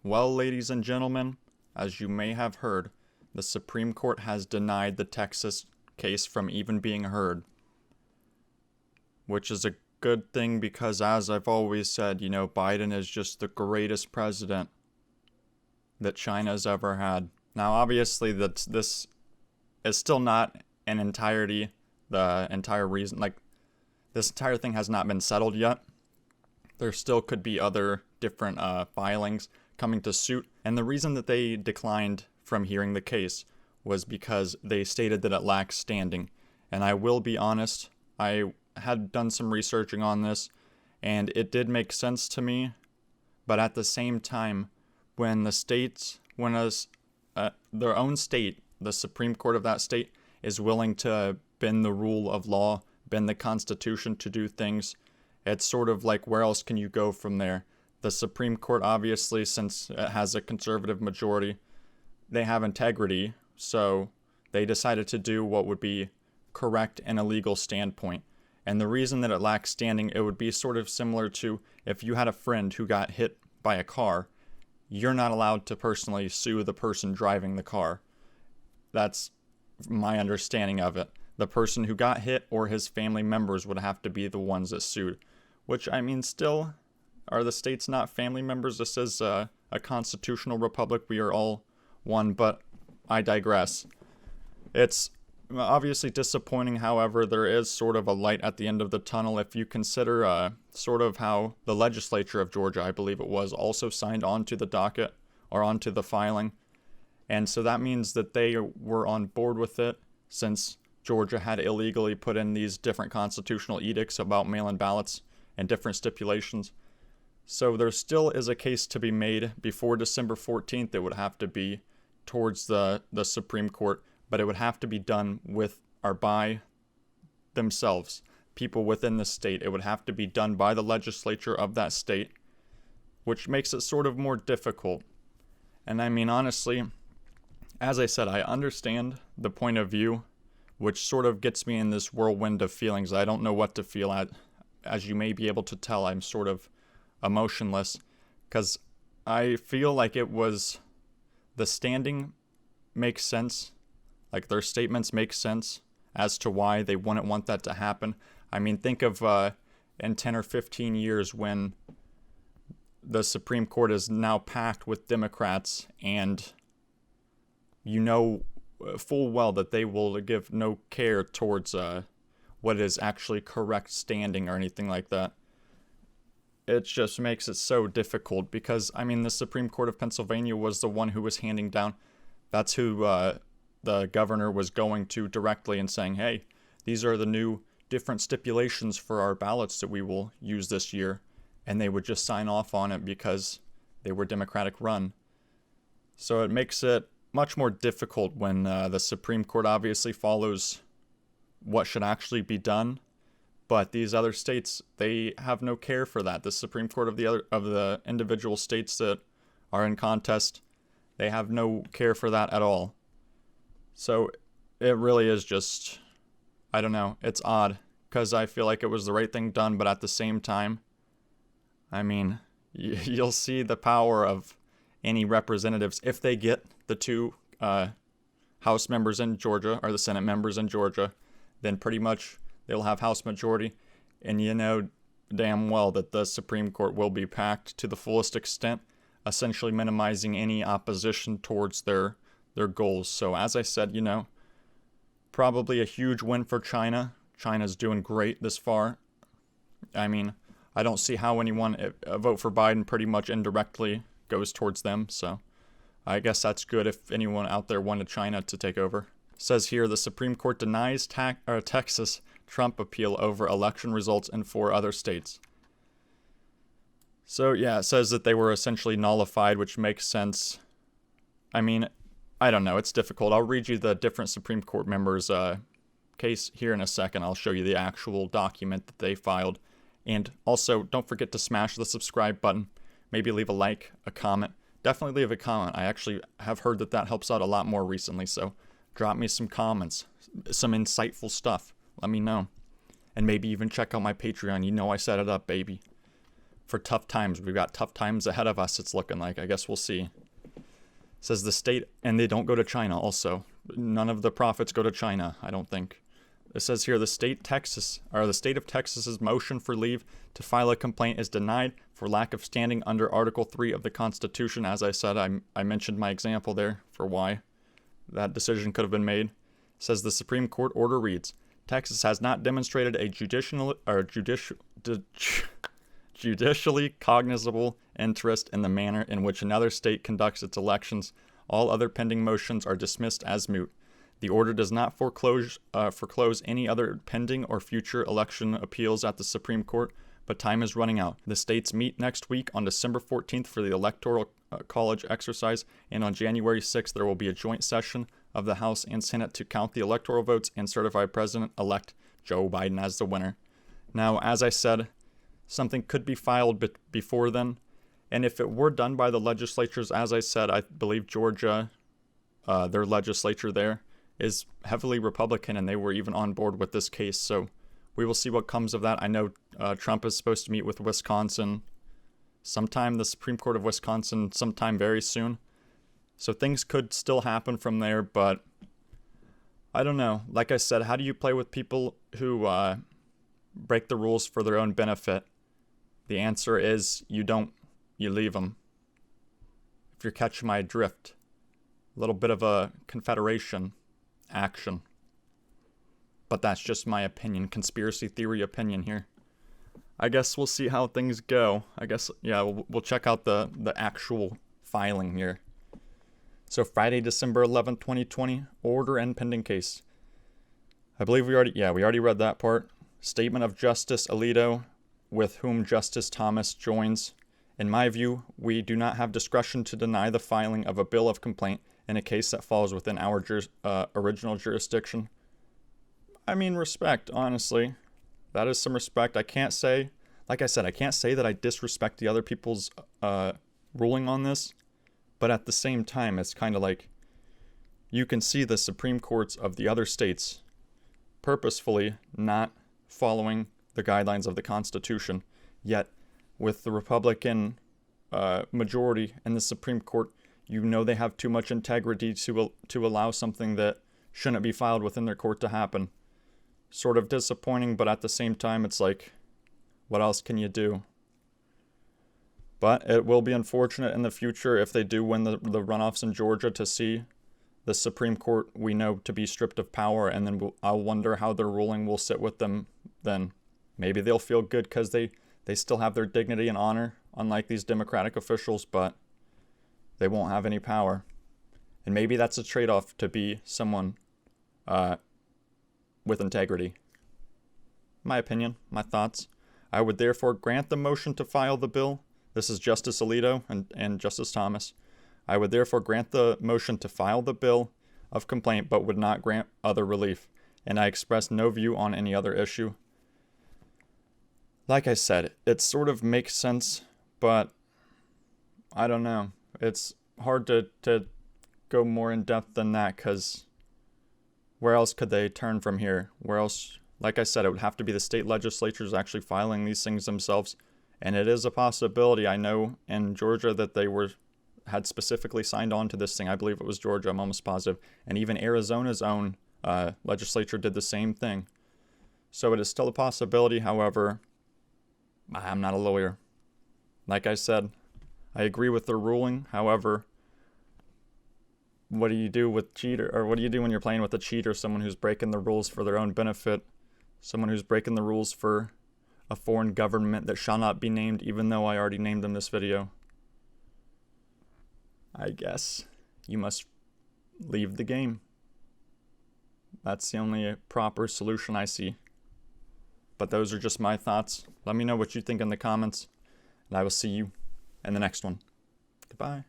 Well, ladies and gentlemen, as you may have heard, the Supreme Court has denied the Texas case from even being heard. Which is a good thing because, as I've always said, Biden is just the greatest president that China's ever had. Now, obviously, this is still not in entirety the entire reason. This entire thing has not been settled yet. There still could be other different filings coming to suit. And the reason that they declined from hearing the case was because they stated that it lacks standing. And I will be honest, I had done some researching on this, and it did make sense to me. But at the same time, when their own state, the Supreme Court of that state, is willing to bend the rule of law, bend the Constitution to do things, it's sort of like, where else can you go from there? The Supreme Court, obviously, since it has a conservative majority, they have integrity, so they decided to do what would be correct and a legal standpoint. And the reason that it lacks standing, it would be sort of similar to if you had a friend who got hit by a car, you're not allowed to personally sue the person driving the car. That's my understanding of it. The person who got hit or his family members would have to be the ones that sued. Which, I mean, still, are the states not family members? This is a constitutional republic. We are all one, but I digress. It's obviously disappointing, however, there is sort of a light at the end of the tunnel if you consider sort of how the legislature of Georgia, I believe it was, also signed onto the docket or onto the filing. And so that means that they were on board with it since Georgia had illegally put in these different constitutional edicts about mail-in ballots and different stipulations. So there still is a case to be made before December 14th. It would have to be towards the Supreme Court, but it would have to be done with or by themselves, people within the state. It would have to be done by the legislature of that state, which makes it sort of more difficult. And I mean, honestly, as I said, I understand the point of view, which sort of gets me in this whirlwind of feelings. I don't know what to feel at. As you may be able to tell, I'm sort of emotionless because I feel like it was the standing makes sense. Like their statements make sense as to why they wouldn't want that to happen. I mean, think of in 10 or 15 years when the Supreme Court is now packed with Democrats and full well that they will give no care towards what is actually correct standing or anything like that. It just makes it so difficult because, I mean, the Supreme Court of Pennsylvania was the one who was handing down. That's who the governor was going to directly and saying, hey, these are the new different stipulations for our ballots that we will use this year. And they would just sign off on it because they were Democratic run. So it makes it much more difficult when the Supreme Court obviously follows what should actually be done, but these other states, they have no care for that. The Supreme Court of the individual states that are in contest, they have no care for that at all. So it really is just, I don't know, it's odd because I feel like it was the right thing done, but at the same time, I mean, you'll see the power of any representatives if they get the two House members in Georgia or the Senate members in Georgia, then pretty much they'll have House majority. And you know damn well that the Supreme Court will be packed to the fullest extent, essentially minimizing any opposition towards their goals. So as I said, probably a huge win for China. China's doing great this far. I mean, I don't see how anyone vote for Biden pretty much indirectly goes towards them. So I guess that's good if anyone out there wanted China to take over. It says here, the Supreme Court denies Texas Trump appeal over election results in 4 other states. So yeah, it says that they were essentially nullified, which makes sense. I mean, I don't know. It's difficult. I'll read you the different Supreme Court members' case here in a second. I'll show you the actual document that they filed. And also, don't forget to smash the subscribe button. Maybe leave a like, a comment. Definitely leave a comment. I actually have heard that helps out a lot more recently, so drop me some comments, some insightful stuff. Let me know. And maybe even check out my Patreon. I set it up, baby. for tough times. We've got tough times ahead of us, it's looking like. I guess we'll see. It says the state, and they don't go to China also. None of the profits go to China, I don't think. It says here the state of Texas's motion for leave to file a complaint is denied for lack of standing under Article 3 of the Constitution. As I said, I mentioned my example there for why that decision could have been made. It says the Supreme Court order reads, Texas has not demonstrated a judicially cognizable interest in the manner in which another state conducts its elections. All other pending motions are dismissed as moot. The order does not foreclose any other pending or future election appeals at the Supreme Court, but time is running out. The states meet next week on December 14th for the Electoral College exercise, and on January 6th there will be a joint session of the House and Senate to count the electoral votes and certify President-elect Joe Biden as the winner. Now, as I said, something could be filed before then, and if it were done by the legislatures, as I said, I believe Georgia, their legislature there, is heavily Republican, and they were even on board with this case, so we will see what comes of that. I know Trump is supposed to meet with Wisconsin sometime, the Supreme Court of Wisconsin sometime very soon, so things could still happen from there, but I don't know. Like I said, how do you play with people who break the rules for their own benefit? The answer is you don't. You leave them. If you're catching my drift. A little bit of a confederation action. But that's just my opinion, conspiracy theory opinion here. I guess we'll see how things go. I guess, yeah, we'll check out the actual filing here. So Friday, December 11th, 2020, order and pending case. I believe we already read that part. Statement of Justice Alito, with whom Justice Thomas joins. In my view, we do not have discretion to deny the filing of a bill of complaint in a case that falls within our original jurisdiction. I mean, respect, honestly. That is some respect. I can't say, like I said, I can't say that I disrespect the other people's ruling on this, but at the same time, it's kind of like you can see the Supreme Courts of the other states purposefully not following the guidelines of the Constitution, yet with the Republican majority in the Supreme Court, you know they have too much integrity to allow something that shouldn't be filed within their court to happen. Sort of disappointing, but at the same time, it's like, what else can you do? But it will be unfortunate in the future if they do win the runoffs in Georgia to see the Supreme Court we know to be stripped of power, and then I'll wonder how their ruling will sit with them then. Maybe they'll feel good because they still have their dignity and honor, unlike these Democratic officials, but they won't have any power. And maybe that's a trade-off to be someone with integrity. My opinion, my thoughts. I would therefore grant the motion to file the bill. This is Justice Alito and Justice Thomas. I would therefore grant the motion to file the bill of complaint, but would not grant other relief. And I express no view on any other issue. Like I said, it sort of makes sense, but I don't know. It's hard to go more in depth than that, because where else could they turn from here? Where else? Like I said, it would have to be the state legislatures actually filing these things themselves. And it is a possibility. I know in Georgia that they had specifically signed on to this thing. I believe it was Georgia, I'm almost positive. And even Arizona's own legislature did the same thing. So it is still a possibility. However, I'm not a lawyer. Like I said, I agree with their ruling. However, what do you do with cheater, or what do you do when you're playing with a cheater, someone who's breaking the rules for their own benefit, someone who's breaking the rules for a foreign government that shall not be named, even though I already named them this video? I guess you must leave the game. That's the only proper solution I see. But those are just my thoughts. Let me know what you think in the comments, and I will see you in the next one. Goodbye.